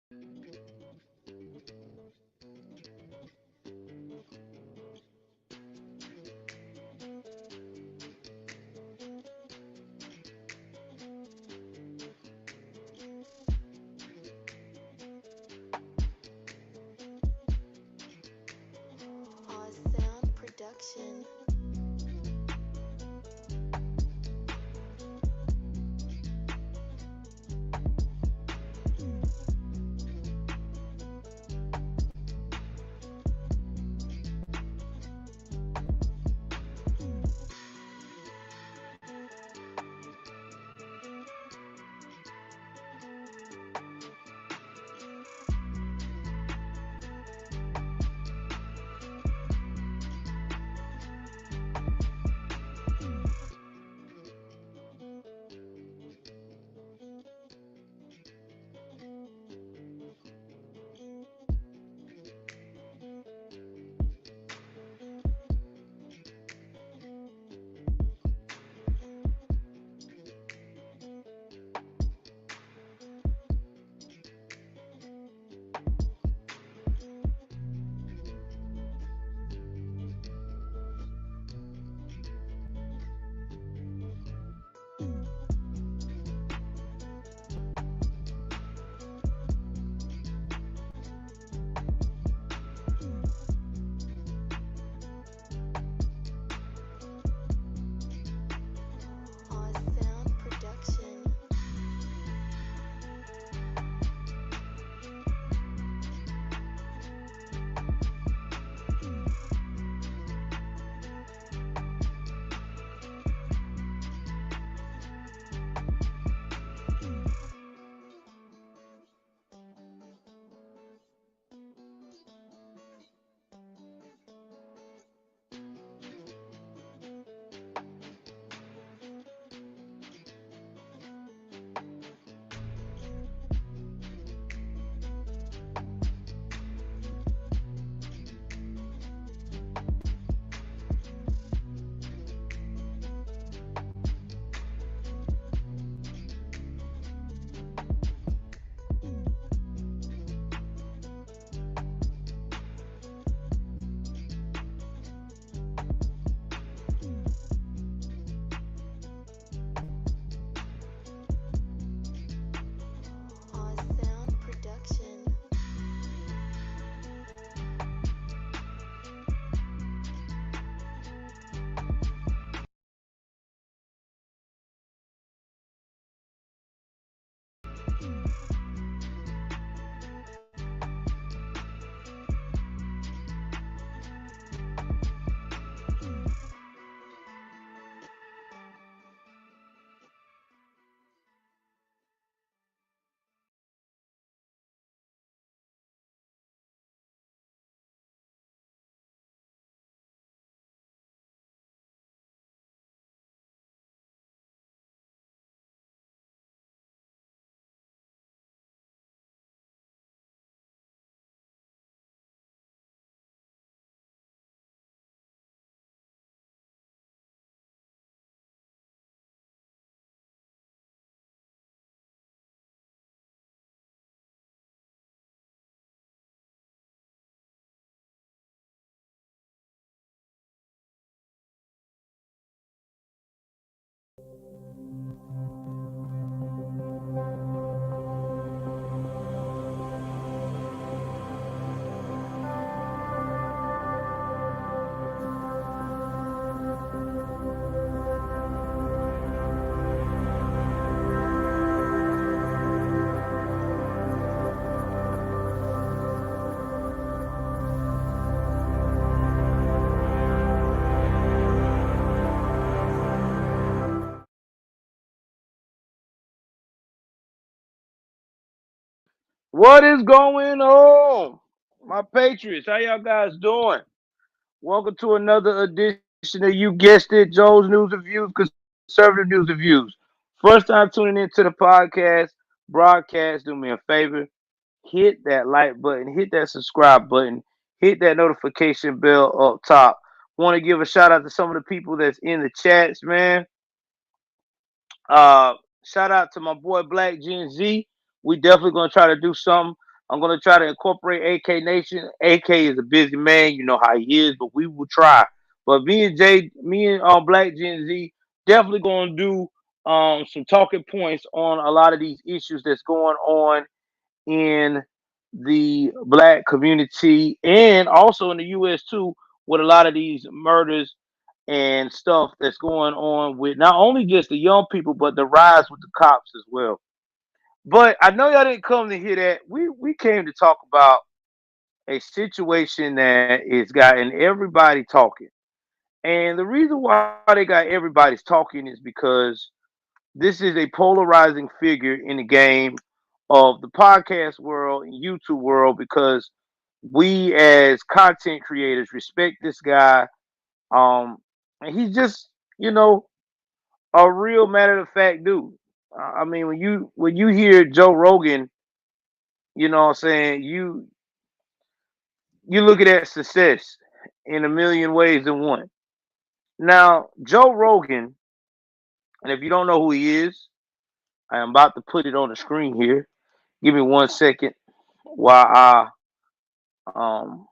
Sound production. Sound production. Sound production. What is going on? My Patriots, how y'all guys doing? Welcome to another edition of You Guessed It, Joel's News and Views, Conservative News and Views. First time tuning into the podcast, broadcast, do me a favor. Hit that like button, hit that subscribe button, hit that notification bell up top. Want to give a shout out to some of the people that's in the chats, man. Uh, Shout out to my boy Black Gen Z. We definitely gonna try to do something. I'm gonna try to incorporate AK Nation. AK is a busy man, you know how he is, but we will try. But me and Black Gen Z definitely gonna do some talking points on a lot of these issues that's going on in the black community and also in the US too, with a lot of these murders and stuff that's going on with not only just the young people but the rise with the cops as well. But I know y'all didn't come to hear that. We came to talk about a situation that is gotten everybody talking. And the reason why they got everybody's talking is because this is a polarizing figure in the game of the podcast world and YouTube world because we as content creators respect this guy. Um, and he's just, you know, a real matter of fact dude. I mean, when you hear Joe Rogan, you know what I'm saying, you looking at success in a million ways in one. Now, Joe Rogan, and if you don't know who he is, I am about to put it on the screen here. Give me 1 second while I um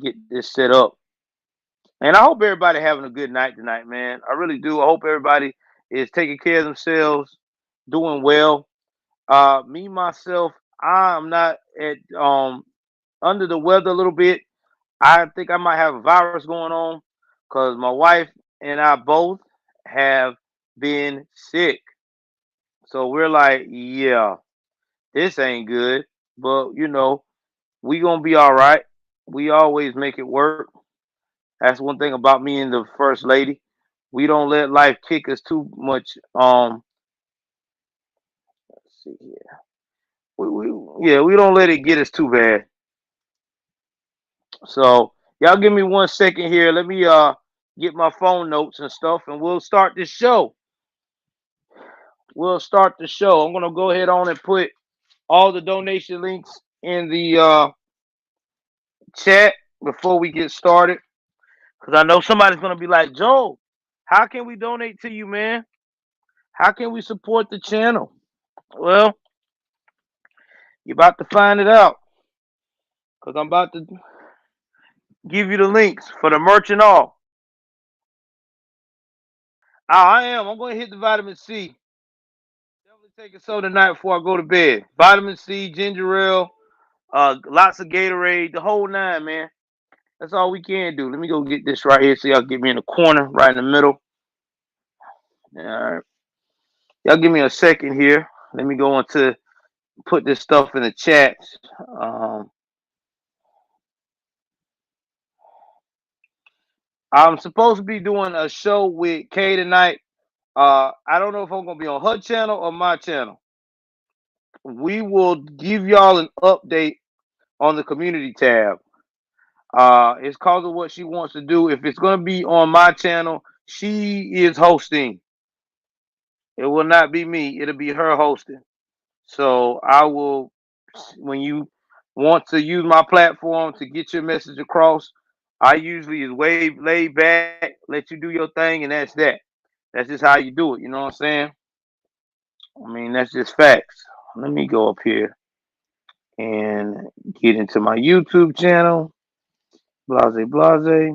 get this set up. And I hope everybody having a good night tonight, man. I really do. I hope everybody is taking care of themselves, doing well. Me myself, I'm not at under the weather a little bit. I think I might have a virus going on because my wife and I both have been sick. So we're like, yeah, this ain't good. But we gonna be all right. We always make it work. That's one thing about me and the first lady. We don't let life kick us too much. Let's see here. Yeah, we don't let it get us too bad. So y'all give me 1 second here. Let me get my phone notes and stuff, and we'll start this show. We'll start the show. I'm gonna go ahead on and put all the donation links in the chat before we get started, because I know somebody's gonna be like, Joe, how can we donate to you, man? How can we support the channel? Well, you're about to find it out because I'm about to give you the links for the merch and all. I am. I'm going to hit the vitamin C. Definitely taking some tonight before I go to bed. Vitamin C, ginger ale, lots of Gatorade, the whole nine, man. That's all we can do. Let me go get this right here so y'all get me in the corner, right in the middle. All right. Y'all give me a second here. Let me go on to put this stuff in the chat. Um, I'm supposed to be doing a show with Kay tonight. I don't know if I'm gonna be on her channel or my channel. We will give y'all an update on the community tab. It's cause of what she wants to do. If it's gonna be on my channel, she is hosting. It will not be me. It'll be her hosting. So I will, when you want to use my platform to get your message across, I usually is way laid back, let you do your thing, and that's that. That's just how you do it. You know what I'm saying? I mean, that's just facts. Let me go up here and get into my YouTube channel. Blase, blase.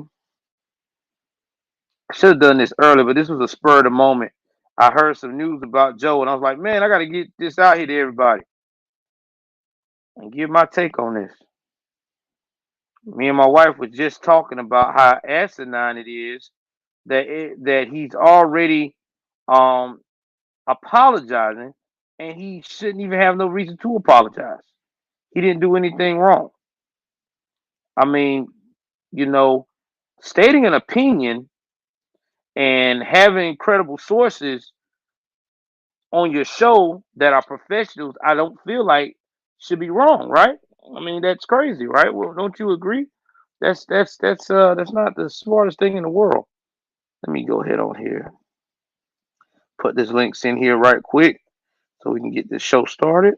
I should have done this earlier, but this was a spur of the moment. I heard some news about Joe, and I was like, man, I got to get this out here to everybody and give my take on this. Me and my wife were just talking about how asinine it is that he's already um apologizing, and he shouldn't even have no reason to apologize. He didn't do anything wrong. I mean, you know, stating an opinion and having credible sources on your show that are professionals, I don't feel like should be wrong, right? I mean, that's crazy, right? Well, don't you agree? That's not the smartest thing in the world. Let me go ahead on here. Put this links in here right quick so we can get this show started.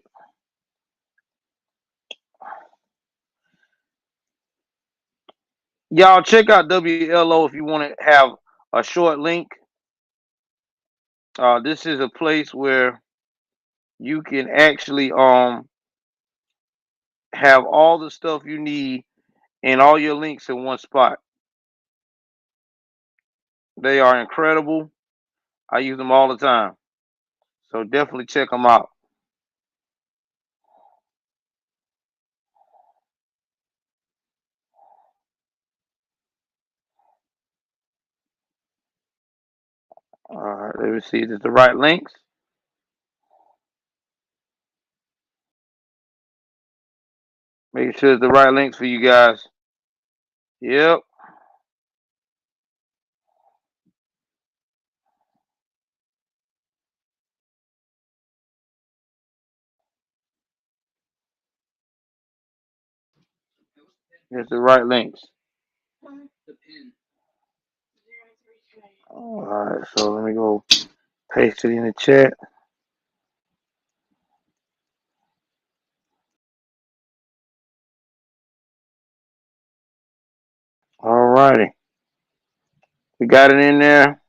Y'all check out WLO if you want to have a short link. This is a place where you can actually have all the stuff you need and all your links in one spot. They are incredible. I use them all the time. So definitely check them out. All right, let me see. Is it the right links? Make sure it's the right links for you guys. Yep, it's the right links. All right, so let me go paste it in the chat. All righty, we got it in there.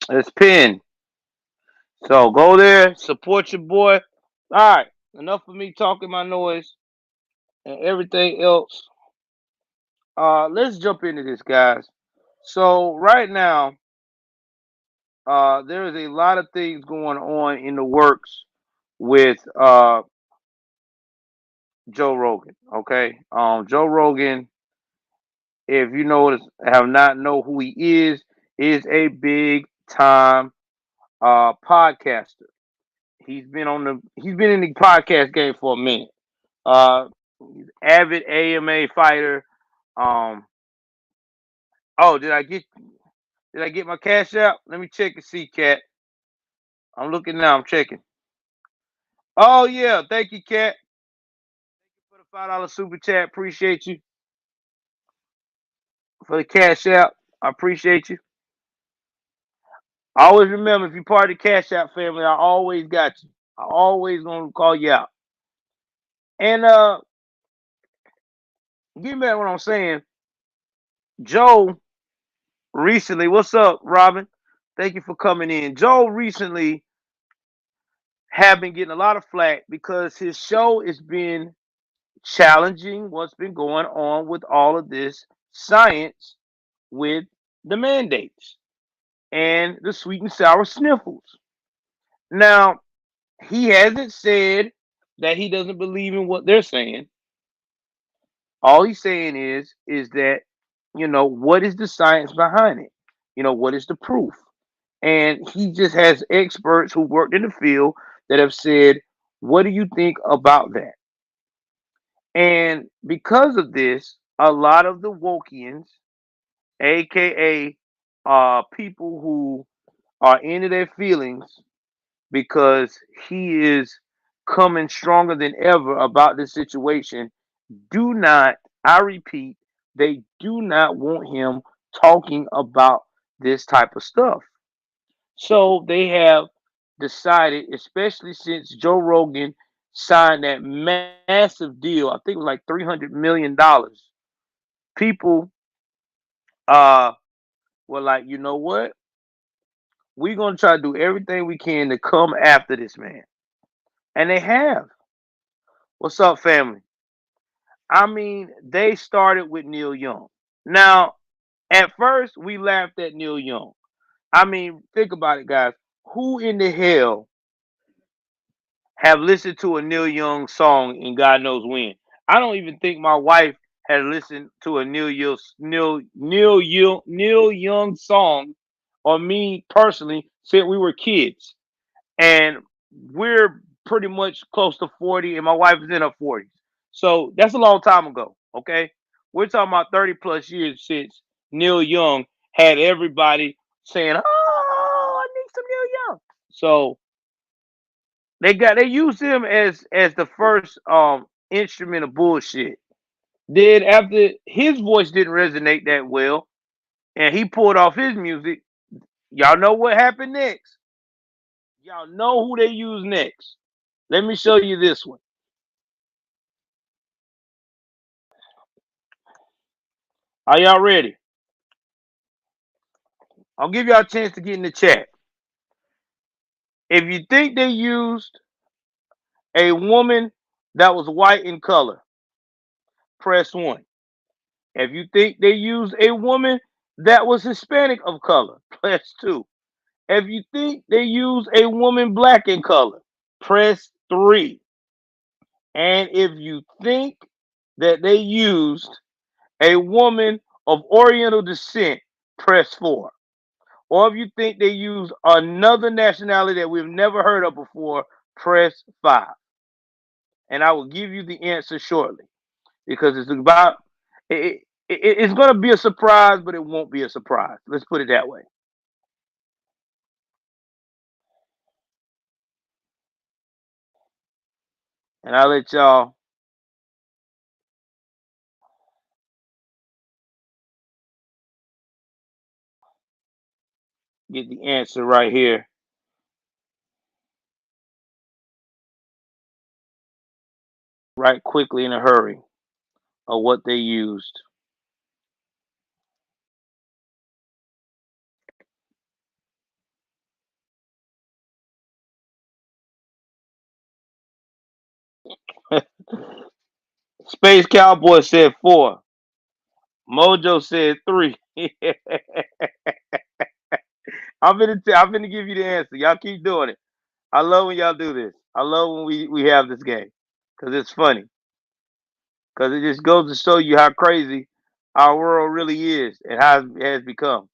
It's pinned. So go there, support your boy. All right, enough of me talking my noise and everything else. Let's jump into this, guys. So right now, there is a lot of things going on in the works with Joe Rogan. Okay, Joe Rogan, if you notice, have not know who he is a big time podcaster. He's been in the podcast game for a minute. Uh, he's avid AMA fighter. Um, oh, did I get my cash out? Let me check and see, Cat. I'm looking now. I'm checking. Oh yeah, thank you, Cat, for the $5 super chat. Appreciate you for the cash out. I appreciate you. Always remember, if you're part of the cash out family, I always got you. I always gonna call you out. And get back what I'm saying. Joe recently, what's up, Robin? Thank you for coming in. Joe recently have been getting a lot of flack because his show has been challenging what's been going on with all of this science with the mandates and the sweet and sour sniffles. Now, he hasn't said that he doesn't believe in what they're saying. All he's saying is that, what is the science behind it? What is the proof? And he just has experts who worked in the field that have said, what do you think about that? And because of this, a lot of the Wokians, aka people who are into their feelings because he is coming stronger than ever about this situation, do not, I repeat, they do not want him talking about this type of stuff. So they have decided, especially since Joe Rogan signed that massive deal, I think it was like $300 million. People were like, you know what? We're gonna try to do everything we can to come after this man. And they have. What's up, family? I mean, they started with Neil Young. Now, at first, we laughed at Neil Young. I mean, think about it, guys. Who in the hell have listened to a Neil Young song in God knows when? I don't even think my wife had listened to a Neil Young song, or me personally, since we were kids. And we're pretty much close to 40, and my wife is in her 40s. So that's a long time ago. Okay, we're talking about 30 plus years since Neil Young had everybody saying, "Oh, I need some Neil Young." So they used him as the first instrument of bullshit. Then after his voice didn't resonate that well, and he pulled off his music, y'all know what happened next. Y'all know who they use next. Let me show you this one. Are y'all ready? I'll give y'all a chance to get in the chat. If you think they used a woman that was white in color, press one. If you think they used a woman that was Hispanic of color, press two. If you think they used a woman black in color, press three. And if you think that they used a woman of Oriental descent, press four. Or if you think they use another nationality that we've never heard of before, press five. And I will give you the answer shortly because it's going to be a surprise, but it won't be a surprise. Let's put it that way. And I'll let y'all get the answer right here, right quickly in a hurry of what they used. Space Cowboy said four. Mojo said three. I'm gonna give you the answer. Y'all keep doing it. I love when y'all do this. I love when we have this game because it's funny. Because it just goes to show you how crazy our world really is and how it has become.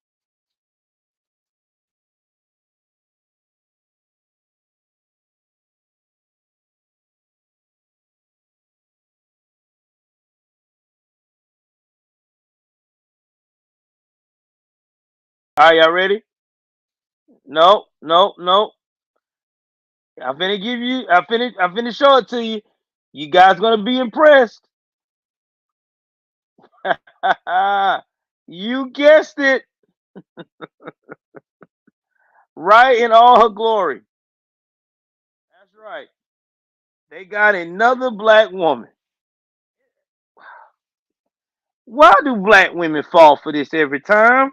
All right, y'all ready? No, no, no. I'm finna give you. I finna show it to you. You guys gonna be impressed. You guessed it, right in all her glory. That's right. They got another black woman. Why do black women fall for this every time?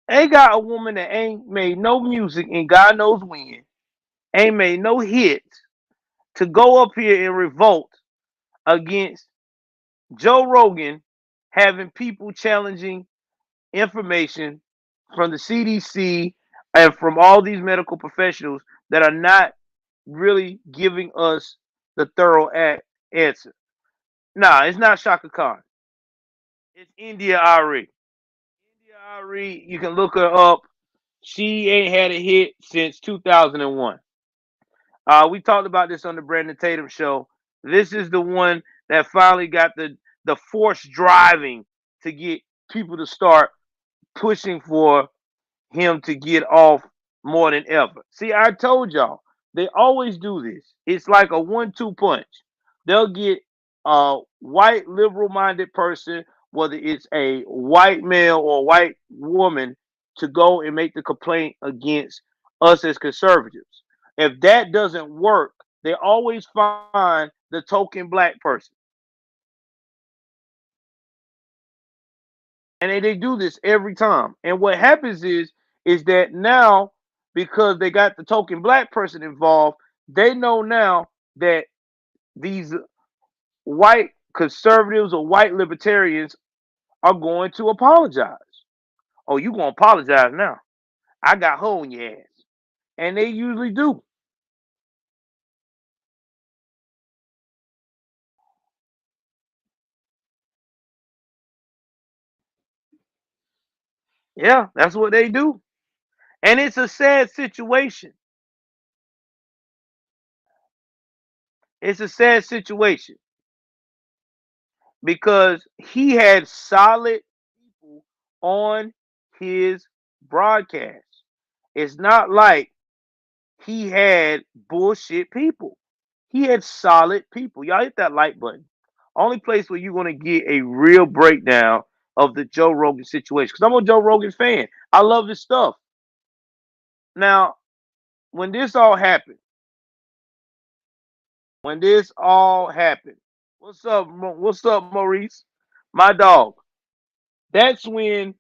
They got a woman that ain't made no music and God knows when, ain't made no hits to go up here and revolt against Joe Rogan having people challenging information from the CDC and from all these medical professionals that are not really giving us the thorough answer. Nah, it's not Shaka Khan. It's India Ari. India Ari, you can look her up. She ain't had a hit since 2001. We talked about this on the Brandon Tatum show. This is the one that finally got the force driving to get people to start pushing for him to get off more than ever. See, I told y'all, they always do this. It's like a 1-2 punch. They'll get a white liberal minded person, whether it's a white male or a white woman, to go and make the complaint against us as conservatives. If that doesn't work, they always find the token black person. And they do this every time. And what happens is that now, because they got the token black person involved, they know now that these white conservatives or white libertarians are going to apologize. Oh, you gonna apologize now? I got hoe in your ass, and they usually do. Yeah, that's what they do, and it's a sad situation. It's a sad situation because he had solid people on his broadcast. It's not like he had bullshit people. He had solid people. Y'all hit that like button. Only place where you're going to get a real breakdown of the Joe Rogan situation. Because I'm a Joe Rogan fan. I love his stuff. Now, when this all happened, when this all happened, what's up, Maurice? My dog. That's when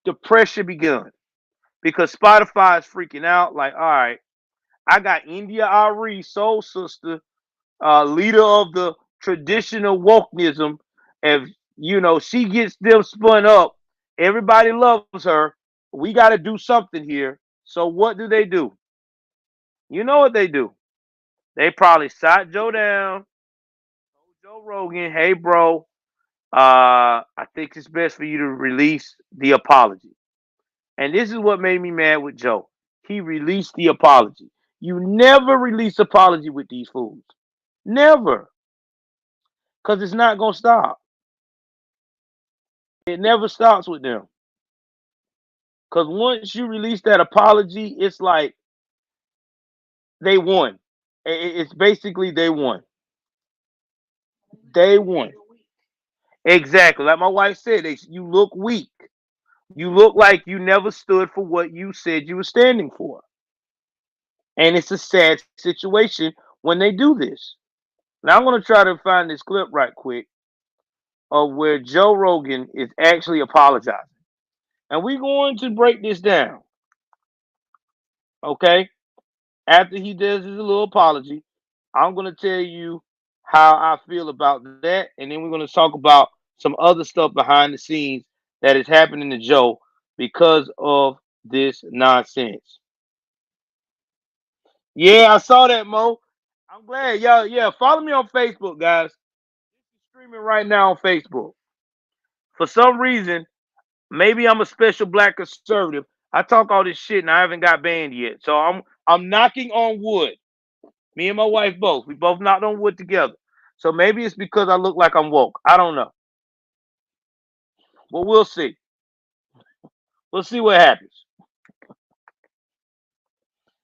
the pressure begun because Spotify is freaking out. Like, all right, I got India Ari, Soul Sister, leader of the traditional wokenism. If she gets them spun up, everybody loves her. We got to do something here. So what do? You know what they do? They probably sat Joe down, told Joe Rogan, "Hey, bro, I think it's best for you to release the apology." And this is what made me mad with Joe. He released the apology. You never release apology with these fools. Never. Because it's not going to stop. It never stops with them. Because once you release that apology, it's like they won. It's basically they won. They won. Exactly. Like my wife said, you look weak. You look like you never stood for what you said you were standing for. And it's a sad situation when they do this. Now I'm going to try to find this clip right quick of where Joe Rogan is actually apologizing. And we're going to break this down. Okay? After he does his little apology, I'm going to tell you how I feel about that. And then we're going to talk about some other stuff behind the scenes that is happening to Joe because of this nonsense. Yeah, I saw that, Mo. I'm glad. Y'all, yeah, follow me on Facebook, guys. It's streaming right now on Facebook. For some reason, maybe I'm a special black conservative. I talk all this shit and I haven't got banned yet. So I'm knocking on wood. Me and my wife both. We both knocked on wood together. So maybe it's because I look like I'm woke. I don't know. But we'll see. We'll see what happens.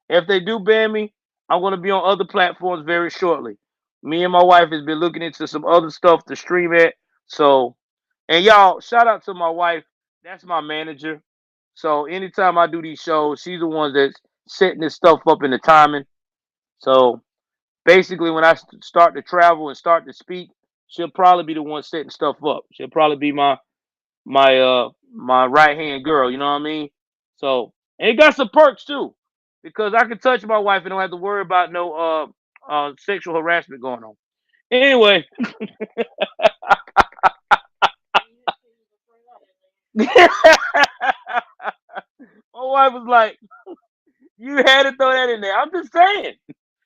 If they do ban me, I'm going to be on other platforms very shortly. Me and my wife has been looking into some other stuff to stream at. So, and y'all, shout out to my wife. That's my manager. So anytime I do these shows, she's the one that's setting this stuff up in the timing. So basically, when I start to travel and start to speak, she'll probably be the one setting stuff up. She'll probably be my right hand girl. You know what I mean? So and it got some perks too, because I can touch my wife and don't have to worry about no sexual harassment going on. Anyway, my wife was like, "You had to throw that in there." I'm just saying.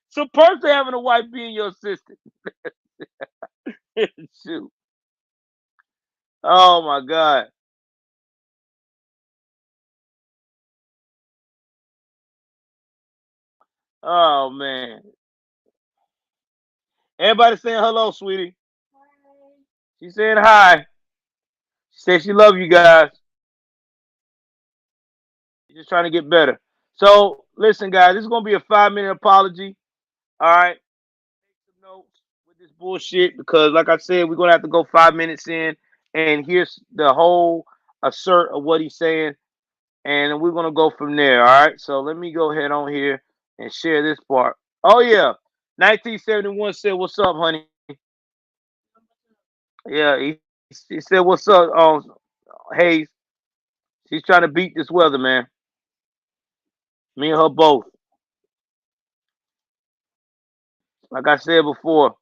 Some perks of having a wife being your assistant. Shoot. Oh my God. Oh man. Everybody saying hello, sweetie. She said hi. She said she love you guys. She's just trying to get better. So listen, guys, this is gonna be a 5 minute apology. All right. Take some notes with this bullshit because, like I said, we're gonna have to go 5 minutes in, and here's the whole assert of what he's saying, and we're gonna go from there. All right. So let me go ahead on here and share this part. Oh yeah, 1971 said, "What's up, honey?" Yeah, he said, "What's up, Hayes?" She's trying to beat this weather, man. Me and her both. Like I said before,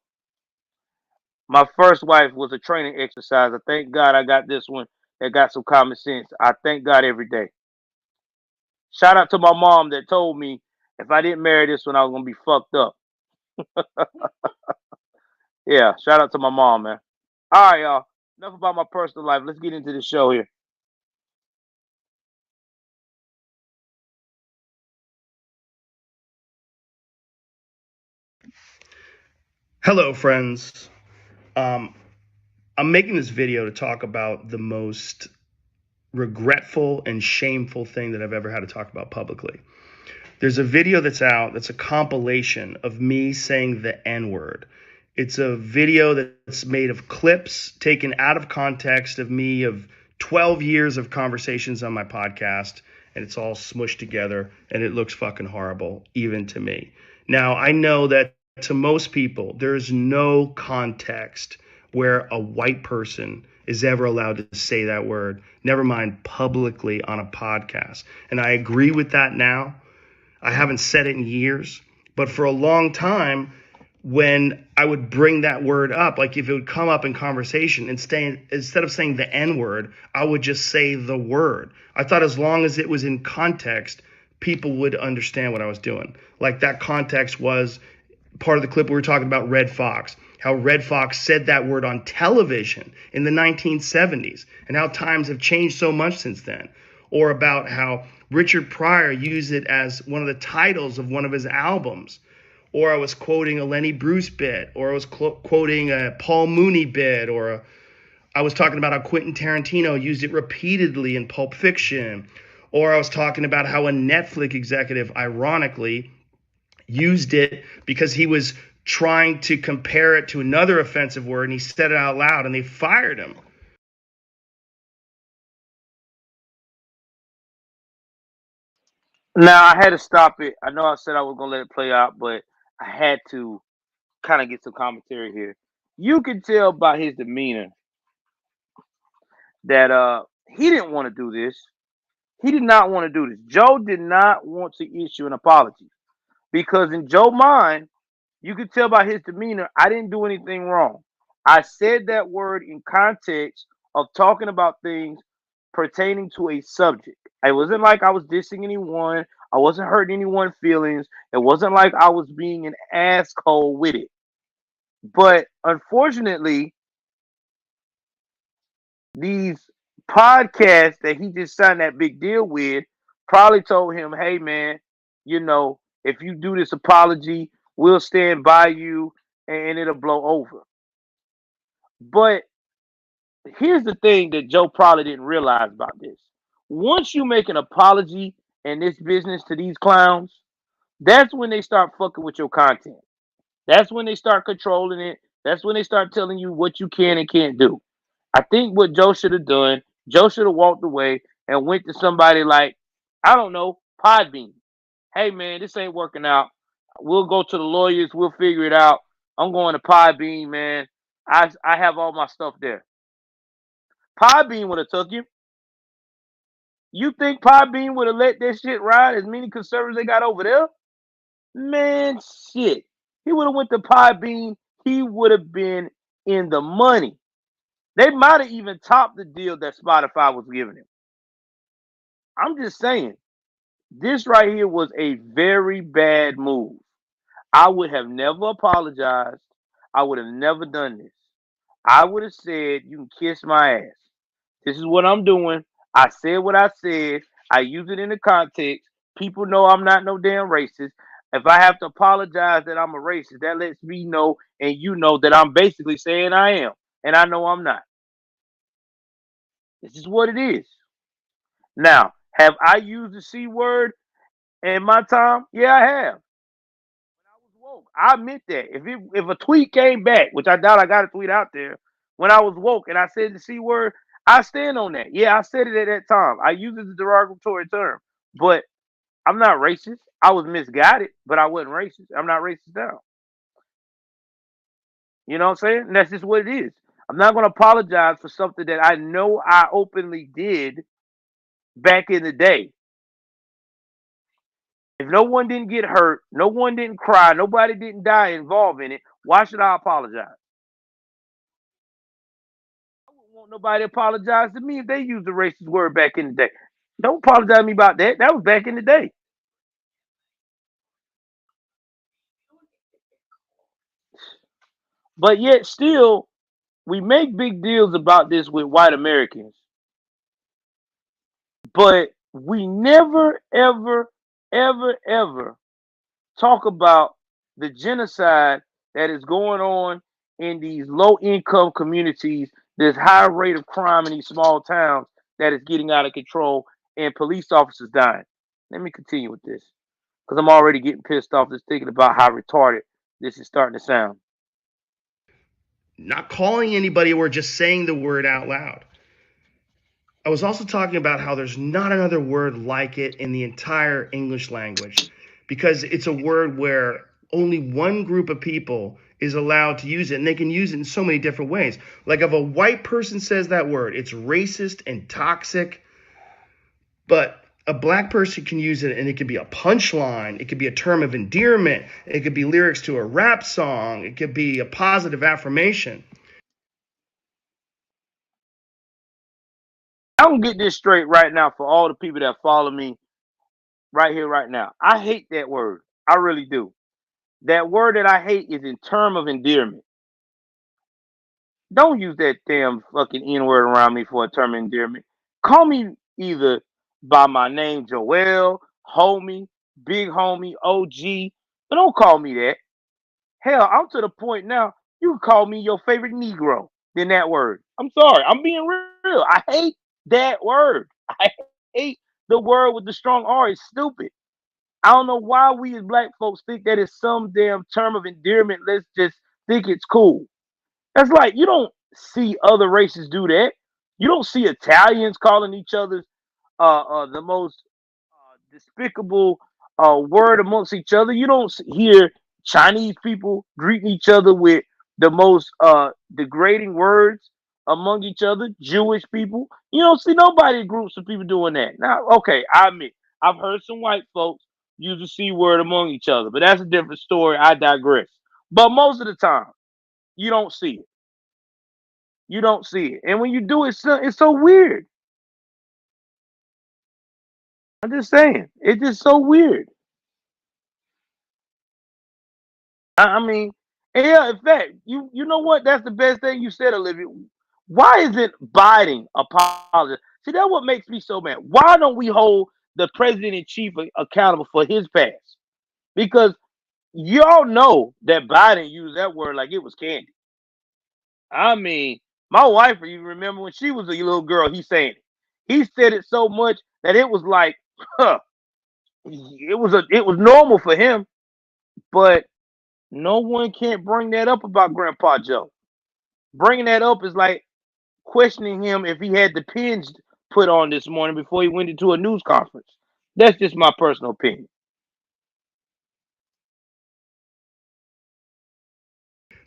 my first wife was a training exercise. I thank God I got this one that got some common sense. I thank God every day. Shout out to my mom that told me if I didn't marry this one, I was gonna be fucked up. Yeah, shout out to my mom, man. All right, y'all. Enough about my personal life. Let's get into the show here. Hello, friends. Um, I'm making this video to talk about the most regretful and shameful thing that I've ever had to talk about publicly. There's a video that's out that's a compilation of me saying the N word. It's a video that's made of clips taken out of context of me of 12 years of conversations on my podcast, and it's all smushed together, and it looks fucking horrible, even to me. Now, I know that to most people, there's no context where a white person is ever allowed to say that word, never mind publicly on a podcast. And I agree with that now. I haven't said it in years, but for a long time, when I would bring that word up, like if it would come up in conversation, instead of saying the N word, I would just say the word. I thought as long as it was in context, people would understand what I was doing. Like that context was part of the clip we were talking about Red Fox, how Red Fox said that word on television in the 1970s, and how times have changed so much since then. Or about how Richard Pryor used it as one of the titles of one of his albums. Or I was quoting a Lenny Bruce bit, or I was quoting a Paul Mooney bit, or I was talking about how Quentin Tarantino used it repeatedly in Pulp Fiction, or I was talking about how a Netflix executive, ironically, used it because he was trying to compare it to another offensive word, and he said it out loud, and they fired him. Now I had to stop it. I know I said I was gonna let it play out, but I had to kind of get some commentary here. You can tell by his demeanor that he didn't want to do this. He did not want to do this. Joe did not want to issue an apology because in Joe's mind, you could tell by his demeanor, I didn't do anything wrong. I said that word in context of talking about things pertaining to a subject. It wasn't like I was dissing anyone. I wasn't hurting anyone's feelings. It wasn't like I was being an asshole with it. But unfortunately, these podcasts that he just signed that big deal with probably told him, hey man, if you do this apology, we'll stand by you and it'll blow over. But here's the thing that Joe probably didn't realize about this. Once you make an apology in this business to these clowns, that's when they start fucking with your content. That's when they start controlling it. That's when they start telling you what you can and can't do. I think what Joe should have done, Joe should have walked away and went to somebody like, I don't know, Podbean. Hey man, this ain't working out. We'll go to the lawyers. We'll figure it out. I'm going to Podbean, man. I have all my stuff there. Podbean would have took you. You think Podbean would have let that shit ride? As many conservatives they got over there, man, shit. He would have went to Podbean. He would have been in the money. They might have even topped the deal that Spotify was giving him. I'm just saying, this right here was a very bad move. I would have never apologized. I would have never done this. I would have said, you can kiss my ass. This is what I'm doing. I said what I said. I use it in the context. People know I'm not no damn racist. If I have to apologize that I'm a racist, that lets me know and you know that I'm basically saying I am. And I know I'm not. This is what it is. Now, have I used the C word in my time? Yeah, I have. When I was woke, I admit that. If a tweet came back, which I doubt I got a tweet out there, when I was woke and I said the C word, I stand on that. Yeah, I said it at that time. I used it as a derogatory term. But I'm not racist. I was misguided, but I wasn't racist. I'm not racist now. You know what I'm saying? And that's just what it is. I'm not going to apologize for something that I know I openly did back in the day. If no one didn't get hurt, no one didn't cry, nobody didn't die involved in it, why should I apologize? I wouldn't want nobody to apologize to me if they used the racist word back in the day. Don't apologize to me about that. That was back in the day. But yet still, we make big deals about this with white Americans, but we never, ever, ever, ever talk about the genocide that is going on in these low income communities, this high rate of crime in these small towns that is getting out of control and police officers dying. Let me continue with this because I'm already getting pissed off just thinking about how retarded this is starting to sound. Not calling anybody or just saying the word out loud. I was also talking about how there's not another word like it in the entire English language because it's a word where only one group of people is allowed to use it, and they can use it in so many different ways. Like if a white person says that word, it's racist and toxic, but a black person can use it and it could be a punchline, it could be a term of endearment, it could be lyrics to a rap song, it could be a positive affirmation. I'm gonna get this straight right now for all the people that follow me right here, right now. I hate that word. I really do. That word that I hate is in term of endearment. Don't use that damn fucking N word around me for a term of endearment. Call me either by my name, Joel, homie, big homie, OG, but don't call me that. Hell, I'm to the point now, you can call me your favorite Negro than that word. I'm sorry. I'm being real. I hate that word. I hate the word with the strong R. It's stupid. I don't know why we as black folks think that is some damn term of endearment. Let's just think it's cool. That's like you don't see other races do that. You don't see Italians calling each other the most despicable word amongst each other. You don't hear Chinese people greeting each other with the most degrading words among each other. Jewish people, you don't see nobody groups of people doing that. Now, okay, I admit I've heard some white folks use the c word among each other, but that's a different story. I digress. But most of the time, you don't see it. You don't see it, and when you do, it's so weird. I'm just saying, it's just so weird. I mean, and yeah, in fact, you know what? That's the best thing you said, Olivia. Why isn't Biden apologizing? See, that's what makes me so mad. Why don't we hold the president in chief accountable for his past? Because y'all know that Biden used that word like it was candy. I mean, my wife even remember when she was a little girl, he saying it. He said it so much that it was like, huh, it was normal for him, but no one can't bring that up about Grandpa Joe. Bringing that up is like questioning him if he had the pins put on this morning before he went into a news conference. That's just my personal opinion.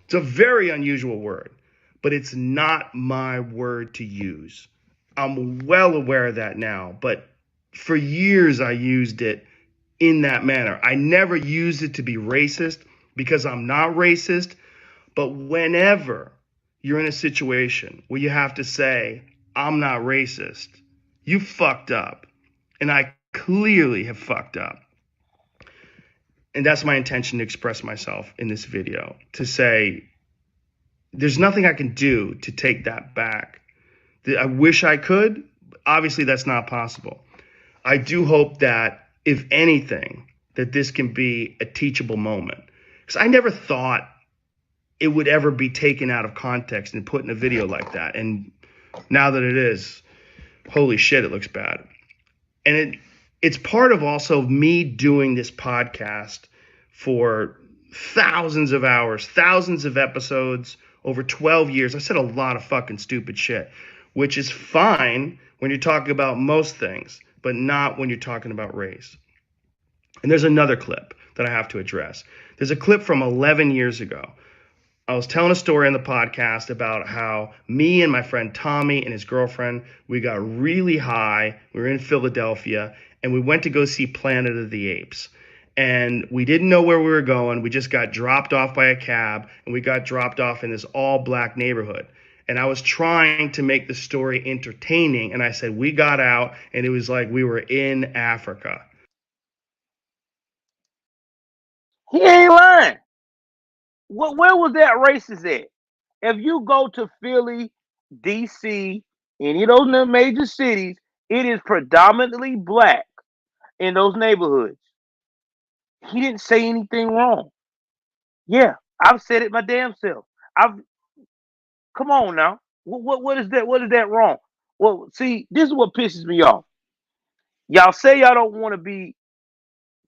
It's a very unusual word, but it's not my word to use. I'm well aware of that now, but for years I used it in that manner. I never used it to be racist because I'm not racist, but whenever you're in a situation where you have to say, I'm not racist, you fucked up. And I clearly have fucked up. And that's my intention to express myself in this video, to say, there's nothing I can do to take that back. I wish I could. Obviously, that's not possible. I do hope that, if anything, that this can be a teachable moment. Because I never thought it would ever be taken out of context and put in a video like that. And now that it is, holy shit, it looks bad. And it's part of also me doing this podcast for thousands of hours, thousands of episodes, over 12 years. I said a lot of fucking stupid shit, which is fine when you're talking about most things, but not when you're talking about race. And there's another clip that I have to address. There's a clip from 11 years ago. I was telling a story on the podcast about how me and my friend Tommy and his girlfriend, we got really high. We were in Philadelphia, and we went to go see Planet of the Apes. And we didn't know where we were going. We just got dropped off by a cab, and we got dropped off in this all-black neighborhood. And I was trying to make the story entertaining, and I said we got out, and it was like we were in Africa. He ain't lying. Where was that racist at? If you go to Philly, DC, any of those major cities, it is predominantly black in those neighborhoods. He didn't say anything wrong. Yeah, I've said it my damn self. I've come on now. What is that? What is that wrong? Well, see, this is what pisses me off. Y'all say y'all don't want to be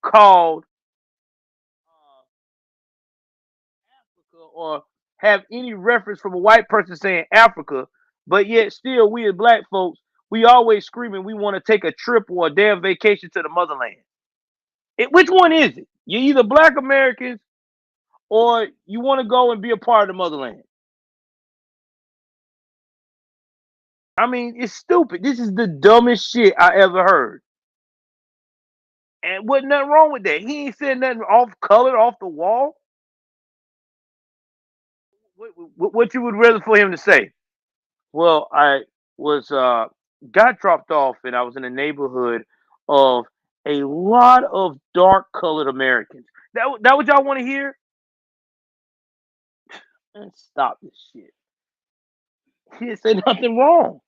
called Africa or have any reference from a white person saying Africa, but yet still we as black folks, we always screaming we want to take a trip or a damn vacation to the motherland. Which one is it? You're either black Americans or you want to go and be a part of the motherland? I mean, it's stupid. This is the dumbest shit I ever heard. And wasn't nothing wrong with that. He ain't said nothing off color, off the wall. What you would rather for him to say? Well, I was got dropped off, and I was in a neighborhood of a lot of dark colored Americans. That what y'all want to hear? Man, stop this shit. He didn't say nothing wrong.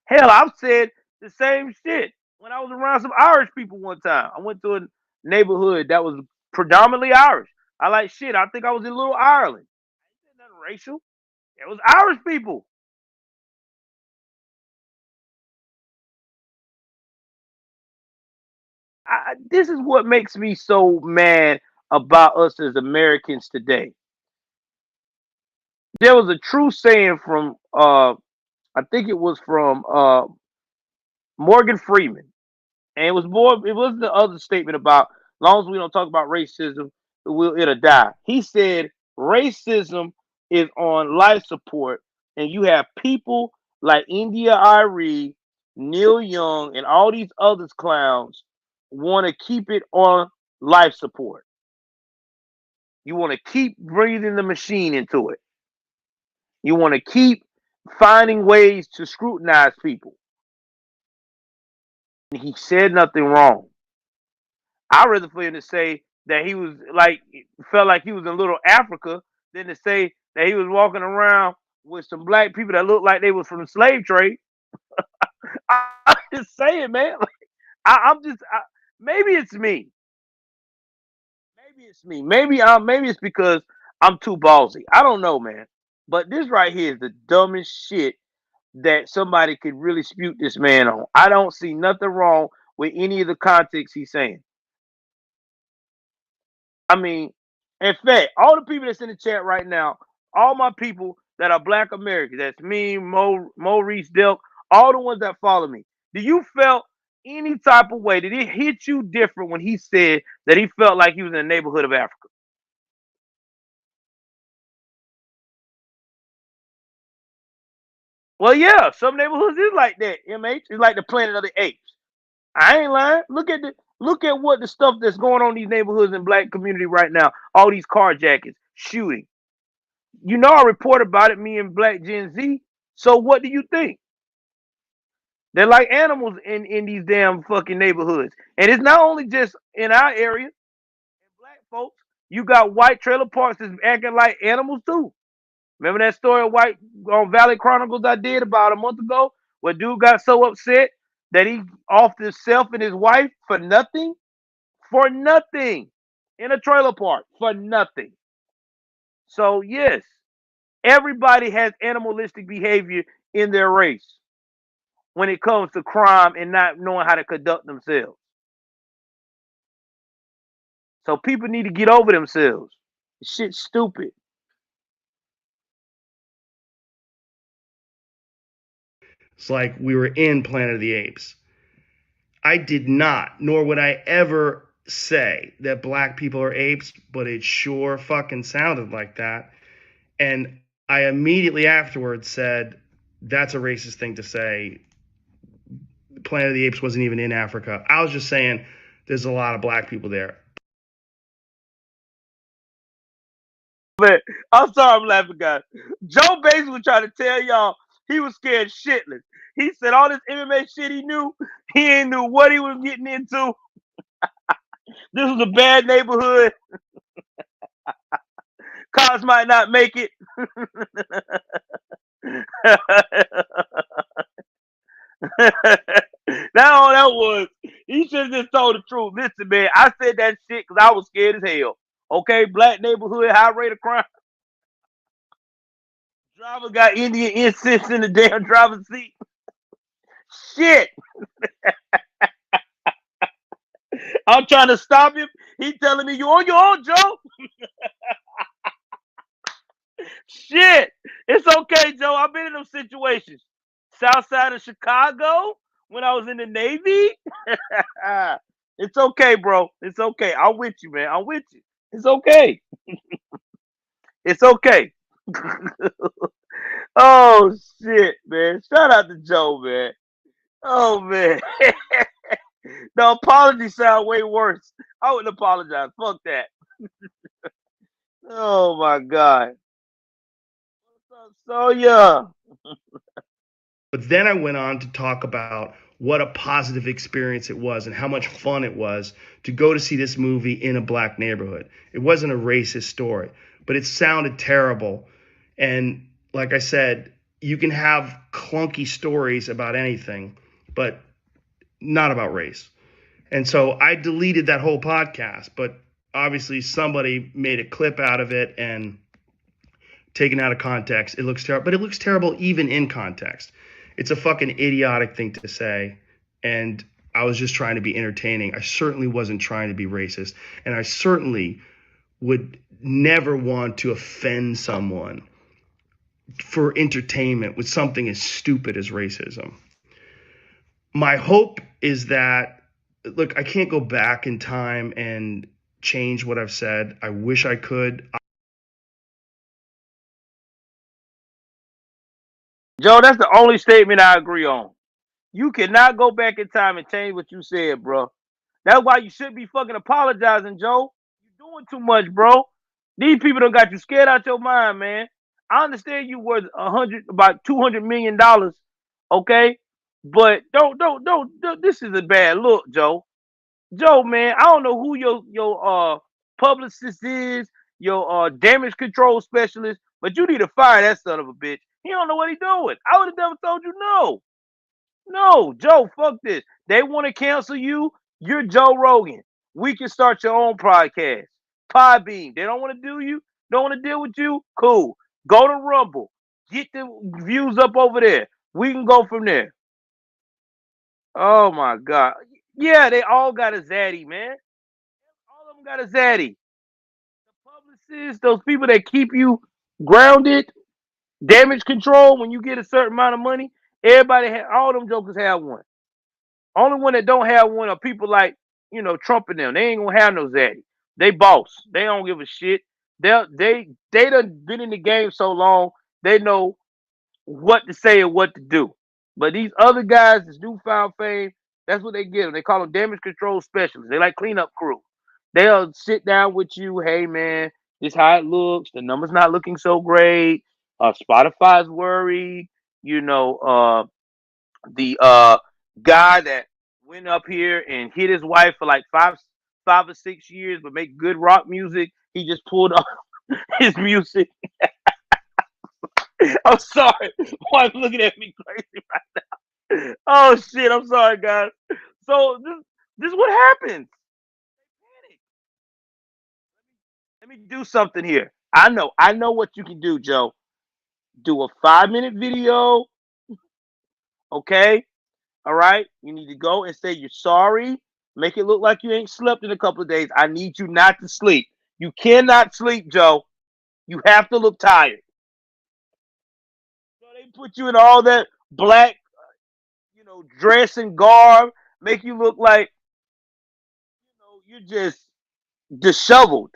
Hell, I've said the same shit when I was around some Irish people one time. I went to a neighborhood that was predominantly Irish. I like shit. I think I was in Little Ireland. Ain't nothing racial. It was Irish people. This is what makes me so mad about us as Americans today. There was a true saying from I think it was from Morgan Freeman, and it was the other statement about as long as we don't talk about racism, it'll die. He said racism is on life support, and you have people like India Irie, Neil Young, and all these others clowns want to keep it on life support. You want to keep breathing the machine into it. You want to keep finding ways to scrutinize people. And he said nothing wrong. I'd rather for him to say that he was like felt like he was in Little Africa than to say that he was walking around with some black people that looked like they was from the slave trade. I'm just saying, man. Like, I'm just maybe it's me. Maybe it's me. Maybe it's because I'm too ballsy. I don't know, man. But this right here is the dumbest shit that somebody could really spute this man on. I don't see nothing wrong with any of the context he's saying. I mean, in fact, all the people that's in the chat right now, all my people that are Black Americans, that's me, Maurice Delk, all the ones that follow me. Do you felt any type of way? Did it hit you different when he said that he felt like he was in the neighborhood of Africa? Well, yeah, some neighborhoods is like that. MH, it's like the Planet of the Apes. I ain't lying. Look at what the stuff that's going on in these neighborhoods in Black community right now. All these carjackings, shooting. You know, I report about it. Me and Black Gen Z. So what do you think? They're like animals in these damn fucking neighborhoods. And it's not only just in our area. In Black folks, you got white trailer parks that's acting like animals too. Remember that story of White on Valley Chronicles I did about a month ago, where dude got so upset that he offed himself and his wife for nothing, for nothing, in a trailer park for nothing. So yes, everybody has animalistic behavior in their race when it comes to crime and not knowing how to conduct themselves. So people need to get over themselves. Shit's stupid. It's like we were in Planet of the Apes. I did not, nor would I ever say that black people are apes, but it sure fucking sounded like that. And I immediately afterwards said, that's a racist thing to say. Planet of the Apes wasn't even in Africa. I was just saying there's a lot of black people there. Man, I'm sorry I'm laughing, guys. Joe basically was trying to tell y'all he was scared shitless. He said all this MMA shit he knew, he ain't knew what he was getting into. This was a bad neighborhood. Cops might not make it. Now all that was, he should have just told the truth. Listen, man, I said that shit because I was scared as hell. Okay, Black neighborhood, high rate of crime. Driver got Indian incense in the damn driver's seat. Shit. I'm trying to stop him. He telling me you on your own, Joe. Shit. It's okay, Joe. I've been in those situations. South side of Chicago when I was in the Navy. It's okay, bro. It's okay. I'm with you, man. I'm with you. It's okay. It's okay. Oh shit, man! Shout out to Joe, man. Oh man, the apology sound way worse. I wouldn't apologize. Fuck that. Oh my god. So yeah. But then I went on to talk about what a positive experience it was and how much fun it was to go to see this movie in a black neighborhood. It wasn't a racist story, but it sounded terrible. And like I said, you can have clunky stories about anything, but not about race. And so I deleted that whole podcast, but obviously somebody made a clip out of it and taken out of context. It looks terrible, but it looks terrible even in context. It's a fucking idiotic thing to say. And I was just trying to be entertaining. I certainly wasn't trying to be racist. And I certainly would never want to offend someone for entertainment with something as stupid as racism. My hope is that, look, I can't go back in time and change what I've said. I wish I could. Joe, that's the only statement I agree on. You cannot go back in time and change what you said, bro. That's why you should be fucking apologizing, Joe. You're doing too much, bro. These people done got you scared out your mind, man. I understand you worth about $200 million, okay? But don't. This is a bad look, Joe. Joe, man, I don't know who your publicist is, your damage control specialist, but you need to fire that son of a bitch. He don't know what he's doing. I would have never told you no. No, Joe, fuck this. They want to cancel you. You're Joe Rogan. We can start your own podcast. Podbeam. They don't want to do you. Don't want to deal with you. Cool. Go to Rumble. Get the views up over there. We can go from there. Oh my God. Yeah, they all got a zaddy, man. All of them got a zaddy. The publicists, those people that keep you grounded, damage control when you get a certain amount of money. All them jokers have one. Only one that don't have one are people like, Trump and them. They ain't gonna have no zaddy. They boss. They don't give a shit. They done been in the game so long, they know what to say and what to do. But these other guys, this newfound fame, that's what they get them. They call them damage control specialists. They like cleanup crew. They'll sit down with you. Hey man, this how it looks. The numbers not looking so great. Spotify's worried. The guy that went up here and hit his wife for like 5 or 6 years, but make good rock music. He just pulled off his music. I'm sorry. Wife looking at me crazy right now. Oh shit, I'm sorry, guys. So this is what happens. Panic. Let me do something here. I know what you can do, Joe. Do a 5-minute video, okay? All right. You need to go and say you're sorry. Make it look like you ain't slept in a couple of days. I need you not to sleep. You cannot sleep, Joe. You have to look tired. So they put you in all that black, dress and garb, make you look like, you're just disheveled.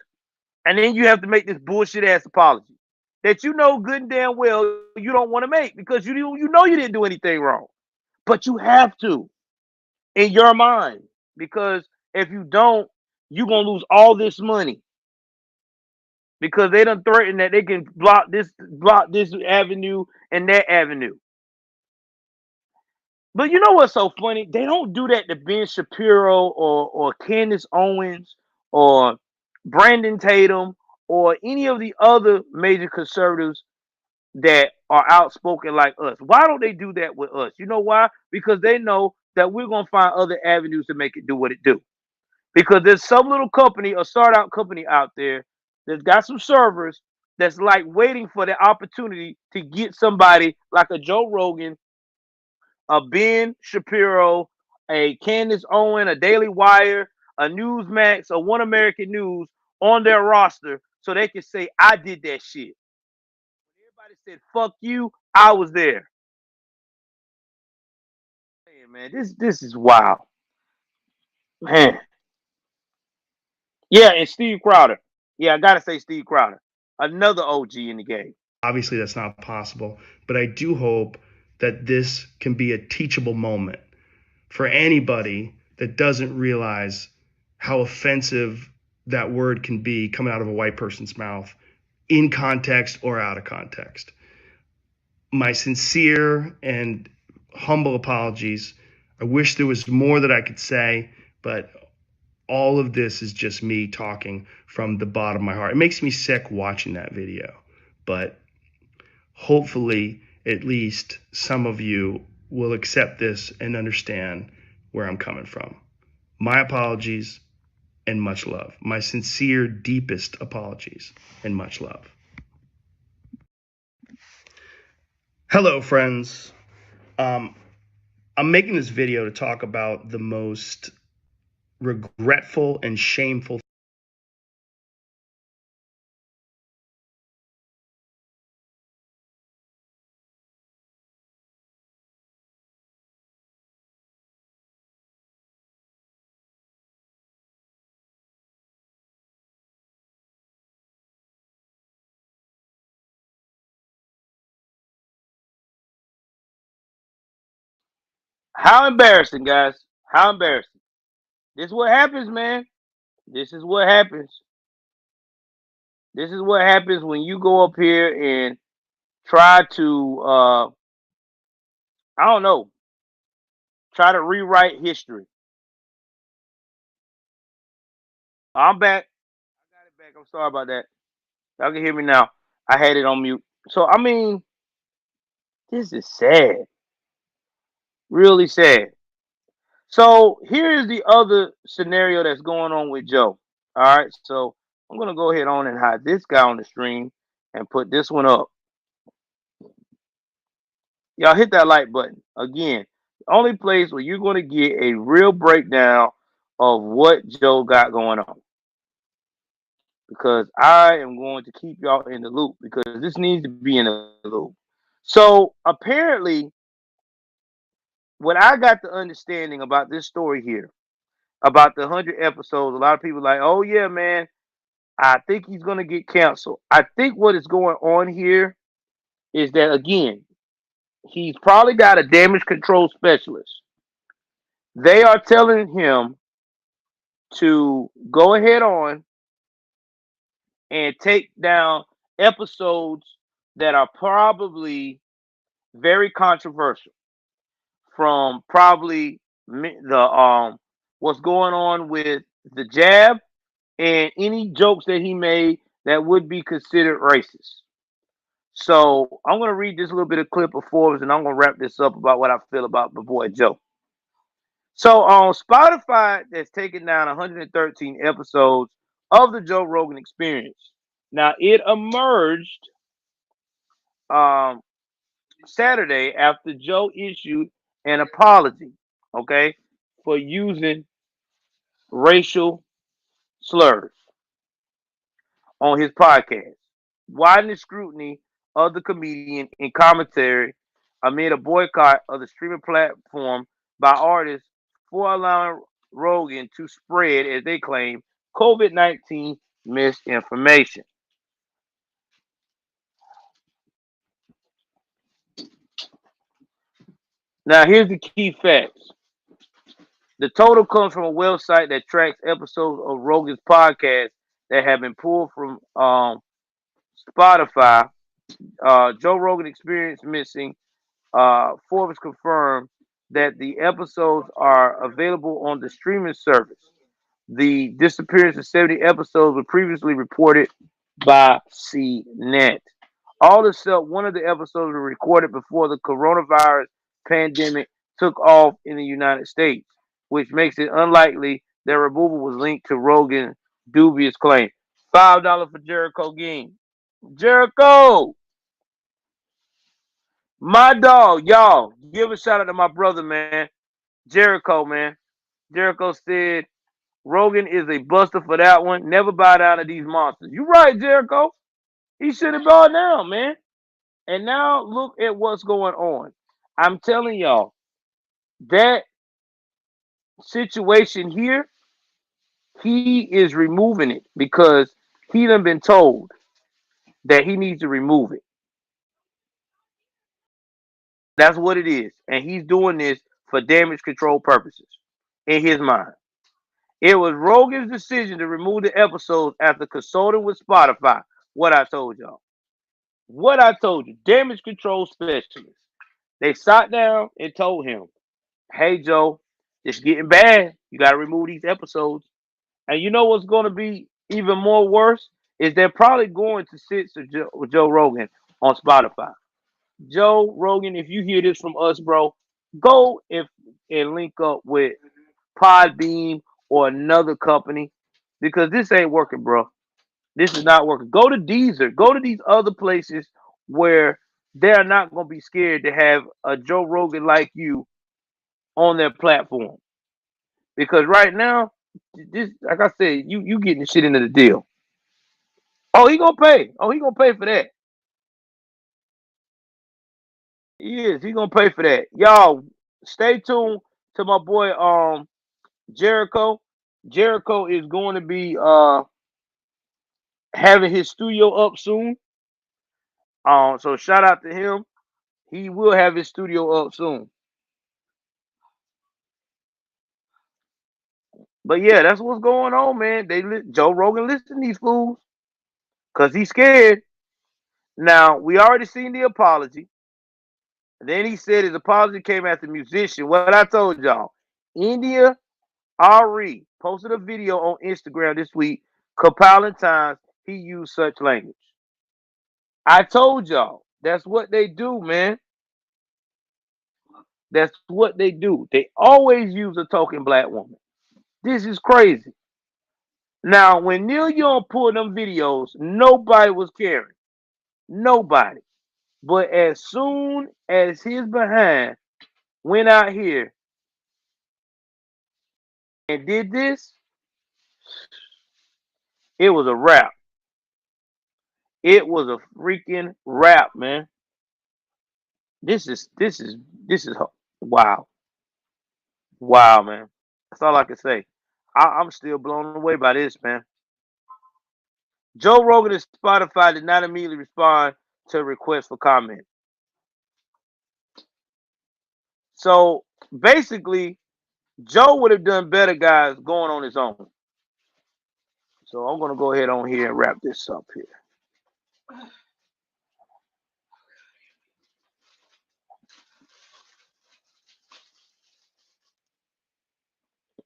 And then you have to make this bullshit ass apology that you know good and damn well you don't want to make because you know you didn't do anything wrong. But you have to in your mind because if you don't, you're gonna lose all this money because they done threatened that they can block this avenue and that avenue. But you know what's so funny? They don't do that to Ben Shapiro or Candace Owens or Brandon Tatum or any of the other major conservatives that are outspoken like us. Why don't they do that with us? You know why? Because they know that we're gonna find other avenues to make it do what it do. Because there's some little company, a startup company out there that's got some servers that's like waiting for the opportunity to get somebody like a Joe Rogan, a Ben Shapiro, a Candace Owen, a Daily Wire, a Newsmax, a One American News on their roster so they can say, I did that shit. Everybody said, fuck you, I was there. Hey, man, this is wild. Man. Yeah, and Steve Crowder. Yeah, I gotta say Steve Crowder. Another OG in the game. Obviously, that's not possible, but I do hope that this can be a teachable moment for anybody that doesn't realize how offensive that word can be coming out of a white person's mouth, in context or out of context. My sincere and humble apologies. I wish there was more that I could say, but all of this is just me talking from the bottom of my heart. It makes me sick watching that video, but hopefully at least some of you will accept this and understand where I'm coming from. My apologies and much love. My sincere, deepest apologies and much love. Hello, friends. I'm making this video to talk about the most regretful and shameful How embarrassing, guys. How embarrassing. This is what happens, man. This is what happens. This is what happens when you go up here and try to I don't know, try to rewrite history. I'm back. I got it back. I'm sorry about that. Y'all can hear me now. I had it on mute. So I mean, this is sad. Really sad. So here's the other scenario that's going on with Joe. All right. So I'm gonna go ahead on and hide this guy on the stream and put this one up. Y'all hit that like button. Again, the only place where you're gonna get a real breakdown of what Joe got going on. Because I am going to keep y'all in the loop because this needs to be in the loop. So apparently, what I got the understanding about this story here, about the 100 episodes, a lot of people are like, oh yeah, man, I think he's gonna get canceled. I think what is going on here is that again, he's probably got a damage control specialist. They are telling him to go ahead on and take down episodes that are probably very controversial, from probably the what's going on with the jab and any jokes that he made that would be considered racist. So I'm gonna read this little bit of clip of Forbes, and I'm gonna wrap this up about what I feel about my boy Joe. So on Spotify, that's taken down 113 episodes of the Joe Rogan Experience. Now it emerged um, Saturday after Joe issued an apology, okay, for using racial slurs on his podcast, widening scrutiny of the comedian in commentary amid a boycott of the streaming platform by artists for allowing Rogan to spread, as they claim, COVID-19 misinformation. Now, here's the key facts. The total comes from a website that tracks episodes of Rogan's podcast that have been pulled from Spotify. Joe Rogan Experience Missing. Forbes confirmed that the episodes are available on the streaming service. The disappearance of 70 episodes was previously reported by CNET. All except one of the episodes were recorded before the coronavirus pandemic took off in the United States, which makes it unlikely their removal was linked to Rogan's dubious claim. $5 for Jericho Game. Jericho, my dog, y'all, give a shout out to my brother, man. Jericho, man. Jericho said Rogan is a buster for that one. Never bow down to these monsters. You right, Jericho. He should have bowed down, man. And now look at what's going on. I'm telling y'all, that situation here, he is removing it because he done been told that he needs to remove it. That's what it is. And he's doing this for damage control purposes in his mind. It was Rogan's decision to remove the episodes after consulting with Spotify. What I told y'all. What I told you. Damage control specialists. They sat down and told him, hey, Joe, it's getting bad. You got to remove these episodes. And you know what's going to be even more worse? Is they're probably going to censor Joe Rogan on Spotify. Joe Rogan, if you hear this from us, bro, go and link up with Podbeam or another company because this ain't working, bro. This is not working. Go to Deezer. Go to these other places where they're not going to be scared to have a Joe Rogan like you on their platform. Because right now, this, like I said, you getting the shit into the deal. Oh, he gonna pay. Oh, he gonna pay for that. He is. He gonna pay for that. Y'all, stay tuned to my boy Jericho. Jericho is going to be having his studio up soon. So shout out to him. He will have his studio up soon. But yeah, that's what's going on, man. Joe Rogan listen to these fools because he's scared. Now we already seen the apology. Then he said his apology came after musician. What I told y'all, India Ari posted a video on Instagram this week compiling times he used such language. I told y'all that's what they do, man. That's what they do. They always use a token black woman. This is crazy. Now, when Neil Young pulled them videos, nobody was caring. Nobody. But as soon as his behind went out here and did this, it was a wrap. It was a freaking wrap, man. This is wow. Wow, man. That's all I can say. I'm still blown away by this, man. Joe Rogan and Spotify did not immediately respond to a request for comment. So basically, Joe would have done better, guys, going on his own. So I'm gonna go ahead on here and wrap this up here.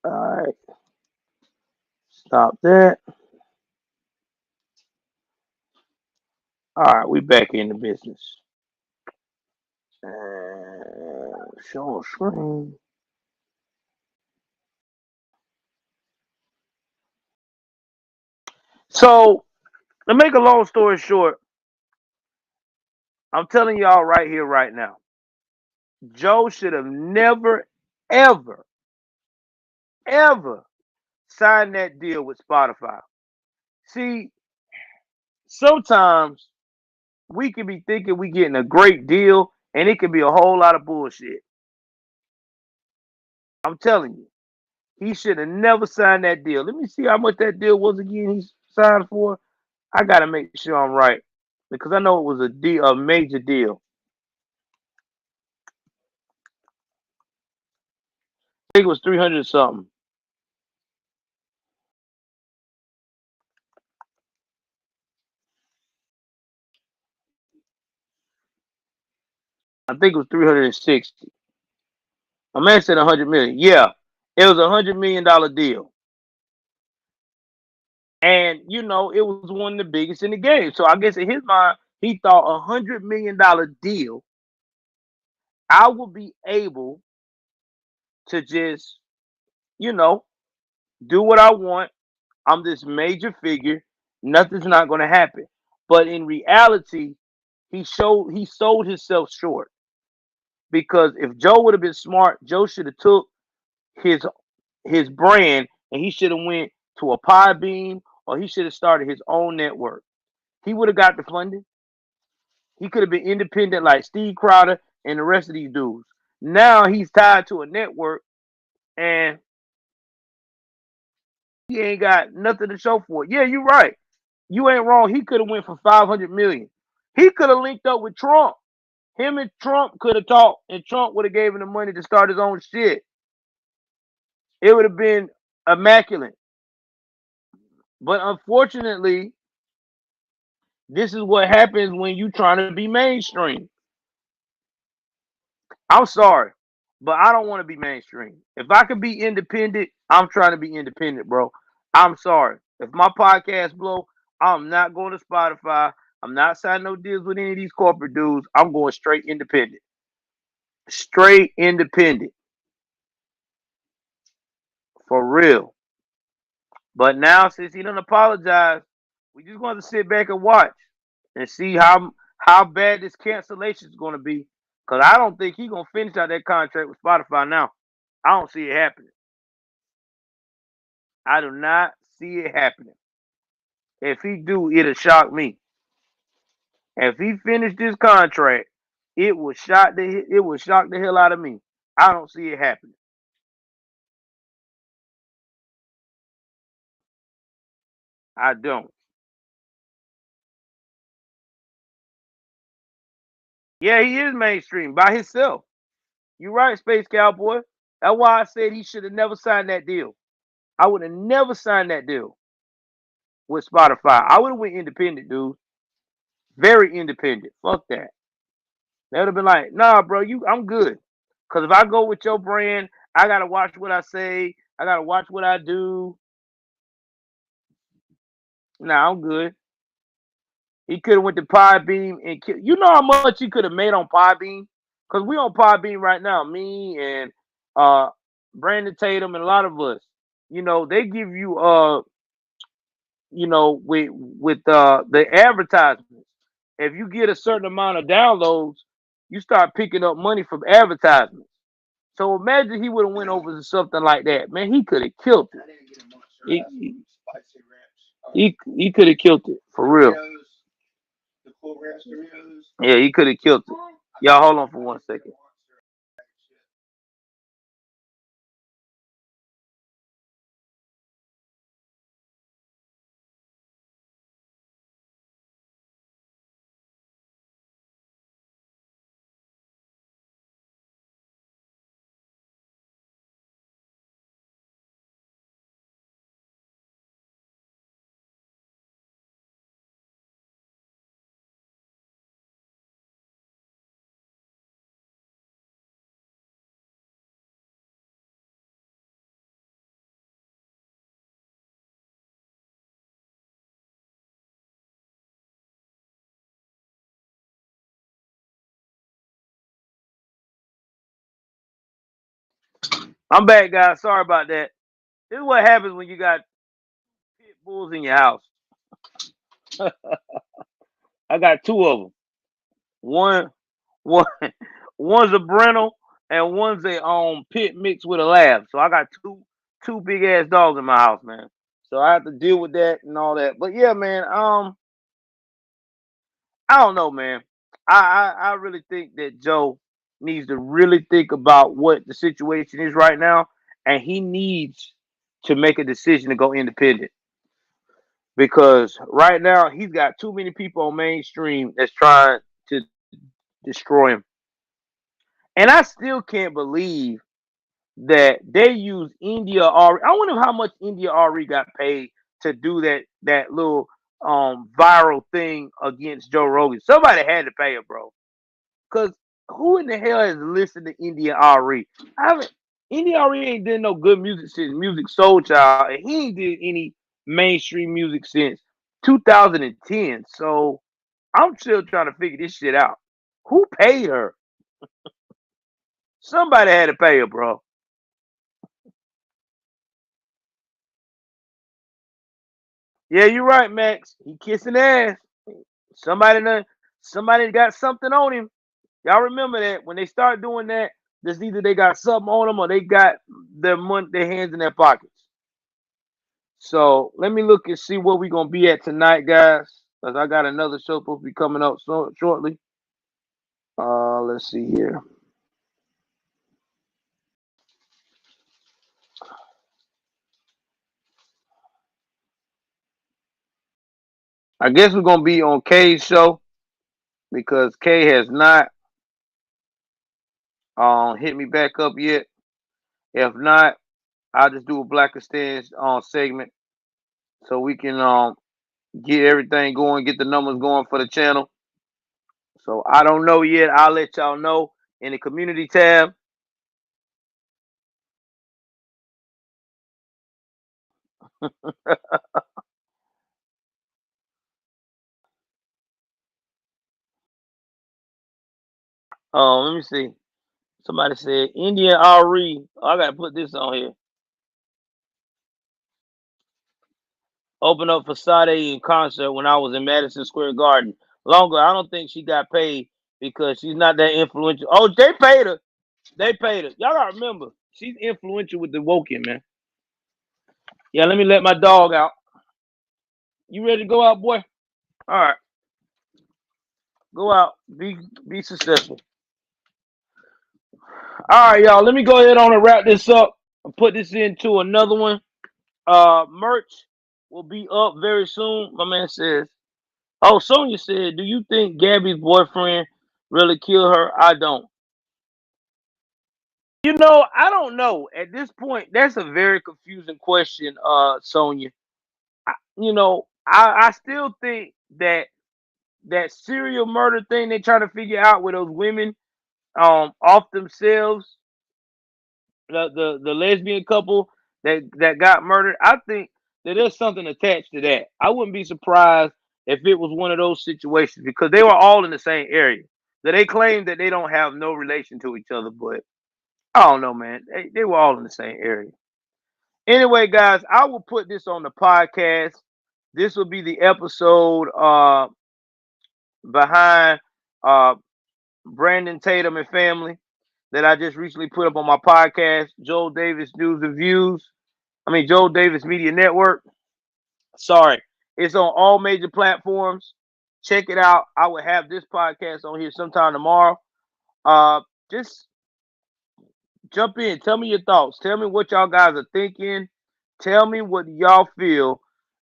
All right, stop that. All right, we back in the business. Show screen. So to make a long story short, I'm telling y'all right here, right now, Joe should have never, ever, ever signed that deal with Spotify. See, sometimes we can be thinking we getting a great deal, and it can be a whole lot of bullshit. I'm telling you, he should have never signed that deal. Let me see how much that deal was again. He signed for. I gotta make sure I'm right because I know it was a major deal. I think it was 300 something. I think it was 360. A man said 100 million. Yeah, it was $100 million deal, and you know it was one of the biggest in the game. So I guess in his mind, he thought $100 million deal, I would be able to just, you know, do what I want. I'm this major figure. Nothing's not going to happen. But in reality, he sold himself short because if Joe would have been smart, Joe should have took his his brand and he should have went to a pie beam or he should have started his own network. He would have got the funding. He could have been independent like Steve Crowder and the rest of these dudes. Now he's tied to a network and he ain't got nothing to show for it. Yeah, you're right. You ain't wrong. He could have went for 500 million. He could have linked up with Trump. Him and Trump could have talked, and Trump would have gave him the money to start his own shit. It would have been immaculate. But unfortunately, this is what happens when you trying to be mainstream. I'm sorry, but I don't want to be mainstream. If I could be independent, I'm trying to be independent, bro. I'm sorry. If my podcast blow, I'm not going to Spotify. I'm not signing no deals with any of these corporate dudes. I'm going straight independent. Straight independent. For real. But now since he done apologized, we just going to sit back and watch and see how bad this cancellation is going to be. Cause I don't think he gonna finish out that contract with Spotify now. I don't see it happening. I do not see it happening. If he do, it'll shock me. If he finished this contract, it will shock the hell out of me. I don't see it happening. I don't. Yeah, he is mainstream by himself. You right, Space Cowboy. That's why I said he should have never signed that deal. I would have never signed that deal with Spotify. I would have went independent, dude. Very independent. Fuck that. They would have been like, nah, bro, I'm good. Cause if I go with your brand, I gotta watch what I say. I gotta watch what I do. Nah, I'm good. He could have went to Podbeam and you know how much he could have made on Podbeam? Cause we on Podbeam right now. Me and uh Brandon Tatum and a lot of us. You know, they give you with the advertisements. If you get a certain amount of downloads, you start picking up money from advertisements. So imagine he would have went over to something like that. Man, he could have killed it. He could have killed it for real. Yeah, he could have killed it. Y'all hold on for 1 second. I'm back, guys. Sorry about that. This is what happens when you got pit bulls in your house. I got two of them. One, one, one's a Brennel and one's a pit mixed with a lab. So I got two big ass dogs in my house, man. So I have to deal with that and all that. But yeah, man. I don't know, man. I really think that Joe needs to really think about what the situation is right now, and he needs to make a decision to go independent because right now he's got too many people on mainstream that's trying to destroy him. And I still can't believe that they use India Ari. I wonder how much India Ari got paid to do that little viral thing against Joe Rogan. Somebody had to pay her, bro. Cause who in the hell has listened to India Ari? I haven't. India Ari ain't did no good music since Music Soul Child, and he ain't did any mainstream music since 2010. So I'm still trying to figure this shit out. Who paid her? Somebody had to pay her, bro. Yeah, you're right, Max. He kissing ass. Somebody done, somebody got something on him. Y'all remember that when they start doing that, there's either they got something on them or they got their hands in their pockets. So let me look and see where we gonna be at tonight, guys. Cause I got another show supposed to be coming up shortly. Let's see here. I guess we're gonna be on K's show because K has not hit me back up yet. If not, I'll just do a Black Extends segment so we can get everything going, get the numbers going for the channel. So I don't know yet. I'll let y'all know in the community tab. Let me see. Somebody said Indian RE. Oh, I gotta put this on here. Open up for Sade in concert when I was in Madison Square Garden. Longer. I don't think she got paid because she's not that influential. Oh, they paid her. They paid her. Y'all gotta remember, she's influential with the Woken, man. Yeah, let me let my dog out. You ready to go out, boy? All right. Go out. Be successful. All right, y'all. Let me go ahead on and wrap this up and put this into another one. Merch will be up very soon. My man says, oh, Sonya said, do you think Gabby's boyfriend really killed her? I don't. I don't know. At this point, that's a very confusing question, Sonya. I still think that serial murder thing they try to figure out with those women off themselves, the lesbian couple that got murdered. I think that there's something attached to that. I wouldn't be surprised if it was one of those situations because they were all in the same area. That they claim that they don't have no relation to each other, but I don't know, man. They were all in the same area. Anyway, guys, I will put this on the podcast. This will be the episode behind uh, Brandon Tatum and family that I just recently put up on my podcast, Joel Davis News and Views. Joel Davis Media Network. Sorry. It's on all major platforms. Check it out. I will have this podcast on here sometime tomorrow. Just jump in. Tell me your thoughts. Tell me what y'all guys are thinking. Tell me what y'all feel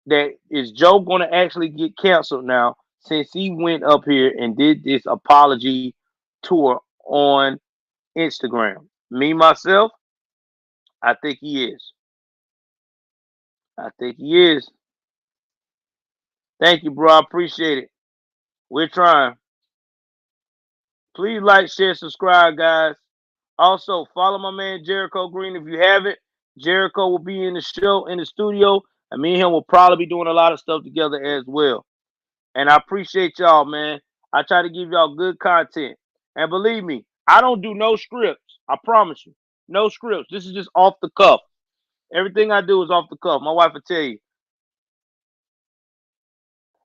that is Joe going to actually get canceled now since he went up here and did this apology tour on Instagram. Me, myself, I think he is. I think he is. Thank you, bro. I appreciate it. We're trying. Please like, share, subscribe, guys. Also, follow my man Jericho Green if you haven't. Jericho will be in the show, in the studio, and me and him will probably be doing a lot of stuff together as well. And I appreciate y'all, man. I try to give y'all good content. And believe me, I don't do no scripts. I promise you. No scripts. This is just off the cuff. Everything I do is off the cuff. My wife will tell you.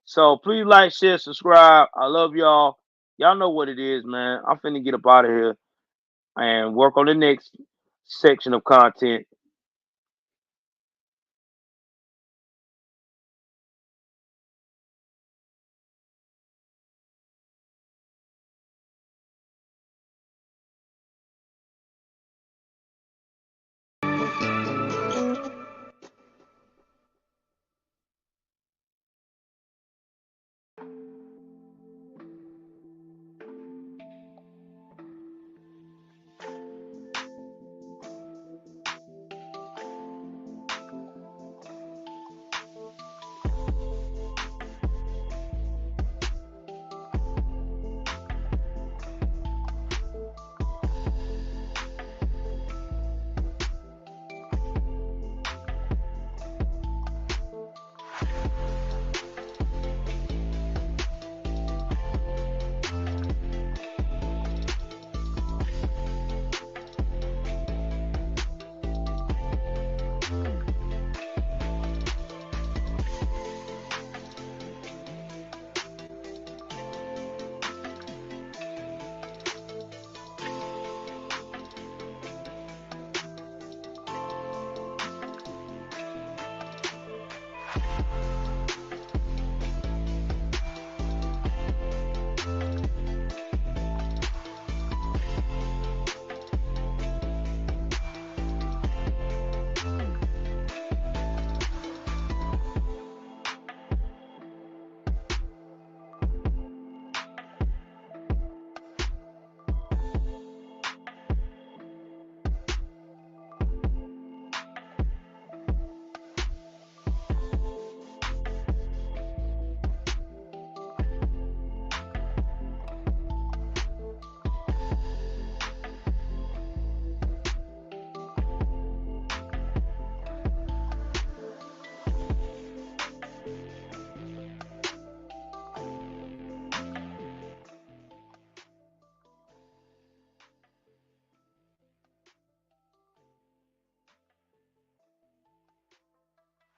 So please like, share, subscribe. I love y'all. Y'all know what it is, man. I'm finna get up out of here and work on the next section of content.